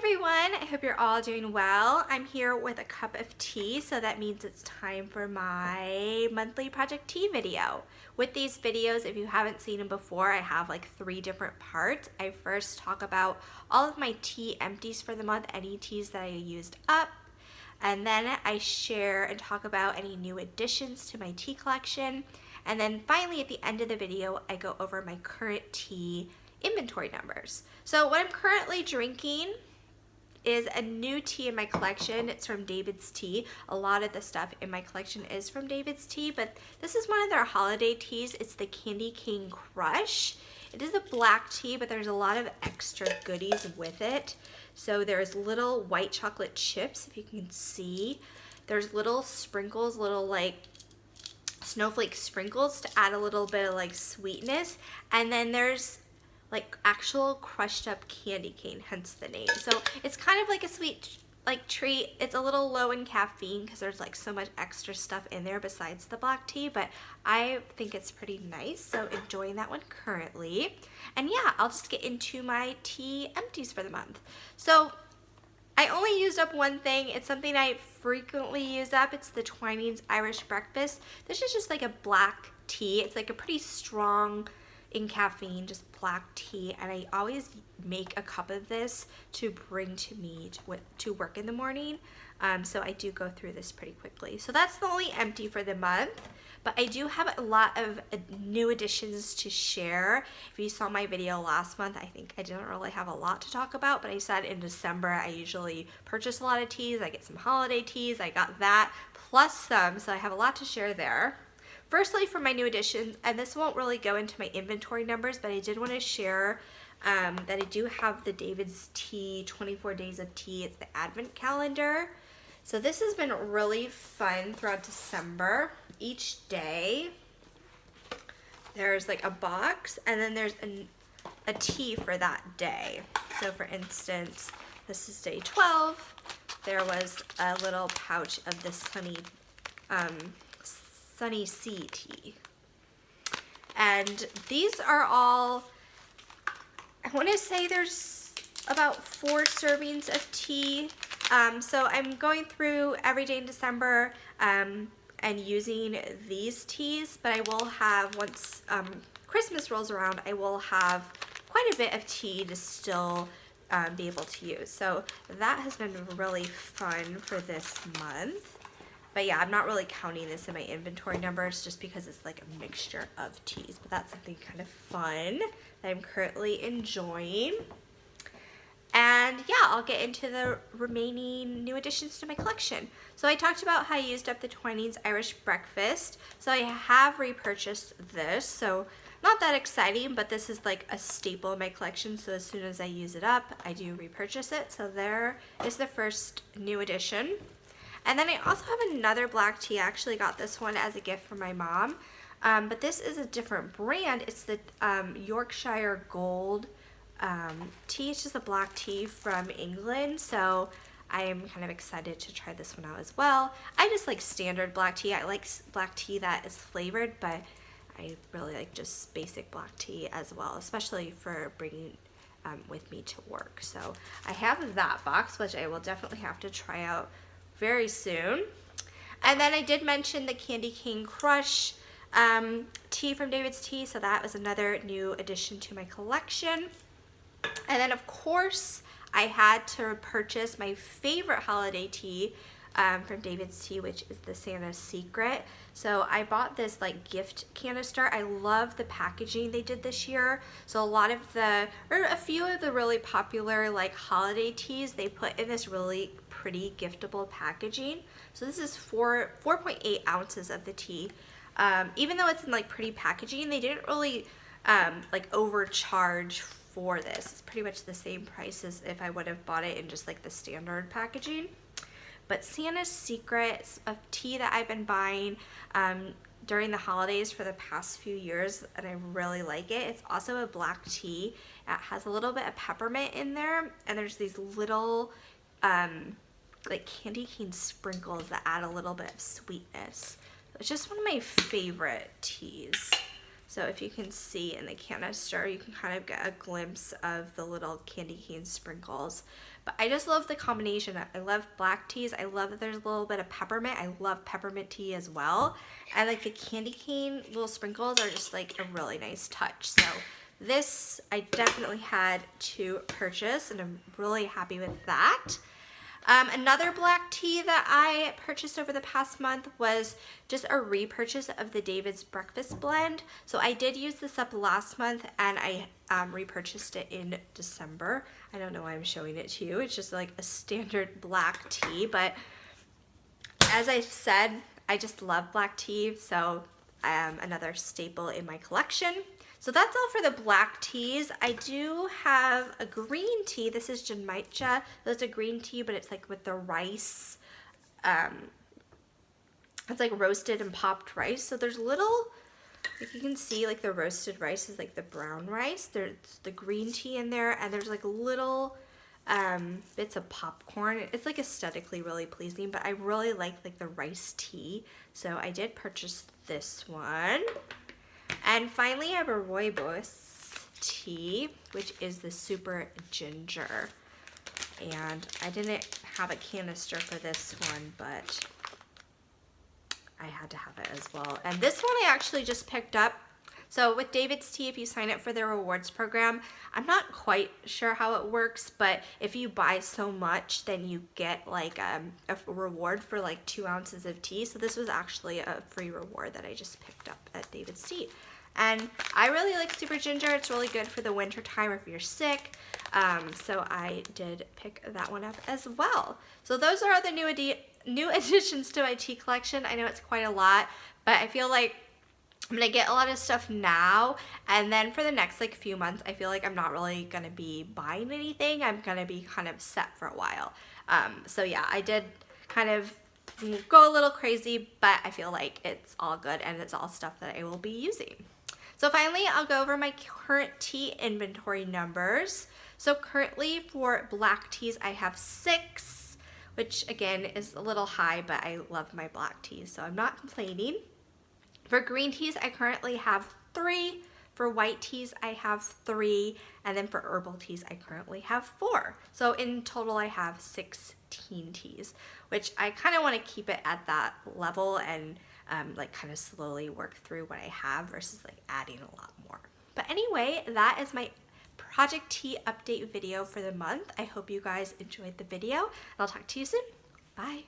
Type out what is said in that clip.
everyone, I hope you're all doing well. I'm here with a cup of tea, so that means it's time for my monthly project tea video. With these videos, if you haven't seen them before, I have like 3 different parts. I first talk about all of my tea empties for the month, any teas that I used up. And then I share and talk about any new additions to my tea collection. And then finally at the end of the video, I go over my current tea inventory numbers. So what I'm currently drinking is a new tea in my collection. It's from David's Tea. A lot of the stuff in my collection is from David's Tea, but this is one of their holiday teas. It's the Candy Cane Crush. It is a black tea, but there's a lot of extra goodies with it. So there's little white chocolate chips, if you can see. There's little sprinkles, little like snowflake sprinkles to add a little bit of like sweetness. And then there's like actual crushed up candy cane, hence the name. So it's kind of like a sweet like treat. It's a little low in caffeine because there's like so much extra stuff in there besides the black tea, but I think it's pretty nice. So enjoying that one currently. And yeah, I'll just get into my tea empties for the month. So I only used up one thing. It's something I frequently use up. It's the Twinings Irish Breakfast. This is just like a black tea. It's like a pretty strong in caffeine, just black tea, and I always make a cup of this to bring to me to work in the morning. So I do go through this pretty quickly. So that's the only empty for the month, but I do have a lot of new additions to share. If you saw my video last month, I think I didn't really have a lot to talk about, but I said in December I usually purchase a lot of teas. I get some holiday teas, I got that plus some, so I have a lot to share there. Firstly, for my new additions, and this won't really go into my inventory numbers, but I did want to share that I do have the David's Tea 24 Days of Tea. It's the Advent calendar. So this has been really fun throughout December. Each day, there's like a box, and then there's a tea for that day. So for instance, this is day 12. There was a little pouch of the Sunny Sea tea. And these are all, I want to say there's about 4 servings of tea. So I'm going through every day in December and using these teas, but I will have, once Christmas rolls around, I will have quite a bit of tea to still be able to use. So that has been really fun for this month. But yeah, I'm not really counting this in my inventory numbers just because it's like a mixture of teas. But that's something kind of fun that I'm currently enjoying. And yeah, I'll get into the remaining new additions to my collection. So I talked about how I used up the Twinings Irish Breakfast. So I have repurchased this. So not that exciting, but this is like a staple in my collection. So as soon as I use it up, I do repurchase it. So there is the first new addition. And then I also have another black tea. I actually got this one as a gift from my mom. But this is a different brand. It's the Yorkshire Gold tea. It's just a black tea from England. So I am kind of excited to try this one out as well. I just like standard black tea. I like black tea that is flavored, but I really like just basic black tea as well, especially for bringing with me to work. So I have that box, which I will definitely have to try out very soon. And then I did mention the Candy Cane Crush tea from David's Tea, so that was another new addition to my collection. And then of course I had to purchase my favorite holiday tea from David's Tea, which is the Santa's Secret. So I bought this like gift canister. I love the packaging they did this year. So a few of the really popular like holiday teas they put in this really pretty giftable packaging. So this is 4.8 ounces of the tea. Even though it's in like pretty packaging, they didn't really like overcharge for this. It's pretty much the same price as if I would have bought it in just like the standard packaging. But Santa's Secret is a tea that I've been buying during the holidays for the past few years, and I really like it. It's also a black tea. It has a little bit of peppermint in there, and there's these little like candy cane sprinkles that add a little bit of sweetness. It's just one of my favorite teas. So if you can see in the canister, you can kind of get a glimpse of the little candy cane sprinkles. But I just love the combination. I love black teas. I love that there's a little bit of peppermint. I love peppermint tea as well. And like the candy cane little sprinkles are just like a really nice touch. So this I definitely had to purchase, and I'm really happy with that. Another black tea that I purchased over the past month was just a repurchase of the David's Breakfast Blend. So I did use this up last month, and I repurchased it in December. I don't know why I'm showing it to you. It's just like a standard black tea, but as I said, I just love black tea, so another staple in my collection. So that's all for the black teas. I do have a green tea. This is Genmaicha. It's a green tea, but it's like with the rice. It's like roasted and popped rice. So there's little, like you can see, like the roasted rice is like the brown rice. There's the green tea in there, and there's like little bits of popcorn. It's like aesthetically really pleasing, but I really like the rice tea. So I did purchase this one. And finally, I have a rooibos tea, which is the super ginger. And I didn't have a canister for this one, but I had to have it as well. And this one I actually just picked up. So with David's Tea, if you sign up for their rewards program, I'm not quite sure how it works, but if you buy so much, then you get like a reward for like 2 ounces of tea. So this was actually a free reward that I just picked up at David's Tea. And I really like super ginger. It's really good for the winter time if you're sick. So I did pick that one up as well. So those are the new additions to my tea collection. I know it's quite a lot, but I feel like I'm gonna get a lot of stuff now, and then for the next like few months, I feel like I'm not really gonna be buying anything. I'm gonna be kind of set for a while. So yeah, I did kind of go a little crazy, but I feel like it's all good, and it's all stuff that I will be using. So finally, I'll go over my current tea inventory numbers. So currently for black teas, I have 6, which again is a little high, but I love my black teas, so I'm not complaining. For green teas, I currently have 3. For white teas, I have 3. And then for herbal teas, I currently have 4. So in total, I have 16 teas, which I kind of want to keep it at that level and like kind of slowly work through what I have versus like adding a lot more. But anyway, that is my Project Tea update video for the month. I hope you guys enjoyed the video, and I'll talk to you soon. Bye.